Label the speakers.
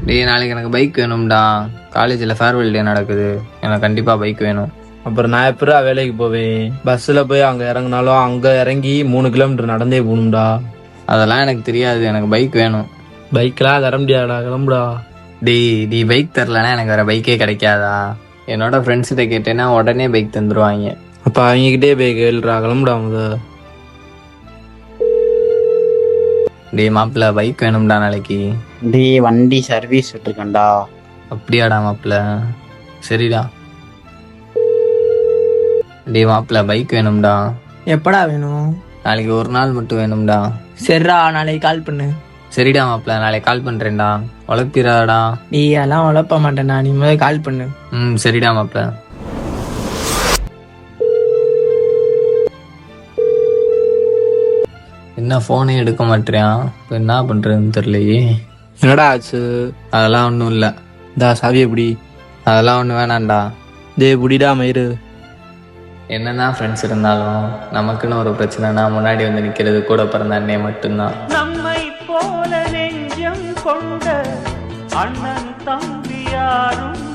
Speaker 1: டேய் நாளைக்கு எனக்கு பைக் வேணும்டா. காலேஜில் ஃபேர்வெல் டே நடக்குது, எனக்கு கண்டிப்பாக பைக் வேணும்.
Speaker 2: அப்புறம் நான் எப்படா வேலைக்கு போவேன்? பஸ்ஸில் போய் அங்கே இறங்கினாலும் அங்கே இறங்கி 3 கிலோமீட்டர் நடந்தே போகணும்டா.
Speaker 1: அதெல்லாம் எனக்கு தெரியாது, எனக்கு பைக் வேணும்.
Speaker 2: பைக்கெலாம் தர முடியாதுடா, கிளம்புடா.
Speaker 1: நீ பைக் தரலன்னா எனக்கு வேறு பைக்கே கிடைக்காதா? என்னோட ஃப்ரெண்ட்ஸ்கிட்ட கேட்டேன்னா உடனே பைக் தந்துடுவாங்க.
Speaker 2: அப்போ அவங்ககிட்டே போய் கேளுடா, கிளம்புடா அவங்க.
Speaker 1: டேய் மாப்பிள்ள பைக் வேணும்டா நாளைக்கு.
Speaker 3: டேய் வண்டி சர்வீஸ் விட்டுருக்கேன்டா.
Speaker 1: அப்படியாடா மாப்பிள்ள, சரிடா. டேய் மாப்பிள்ள பைக் வேணும்டா.
Speaker 4: எப்படா வேணும்?
Speaker 1: நாளைக்கு ஒரு நாள் மட்டும் வேணும்டா.
Speaker 4: சரிடா, நாளைக்கு கால் பண்ணு.
Speaker 1: சரிடா மாப்பிள்ள, நாளைக்கு கால் பண்ணுறேன்டா. உழப்பிடாடா.
Speaker 4: நீ எல்லாம் உழப்ப மாட்டேன்டா, நீ முதல்ல கால் பண்ணு.
Speaker 1: சரிடா மாப்பிள்ள. என்ன ஃபோனே எடுக்க மாட்டேறான், இப்போ என்ன பண்ணுறதுன்னு தெரியலையே.
Speaker 2: என்னடா ஆச்சு?
Speaker 1: அதெல்லாம் ஒன்றும் இல்லை.
Speaker 2: இந்தா சாவி எப்படி?
Speaker 1: அதெல்லாம் ஒன்றும் வேணாம்டா.
Speaker 2: புடிடா மயிறு.
Speaker 1: என்னதான் ஃப்ரெண்ட்ஸ் இருந்தாலும் நமக்குன்னு ஒரு பிரச்சனைனா முன்னாடி வந்து நிற்கிறது கூட பிறந்த அண்ணே மட்டும்தான்.
Speaker 5: நம்மை போல நெஞ்சம் கொண்ட அண்ணன் தம்பி யாரும்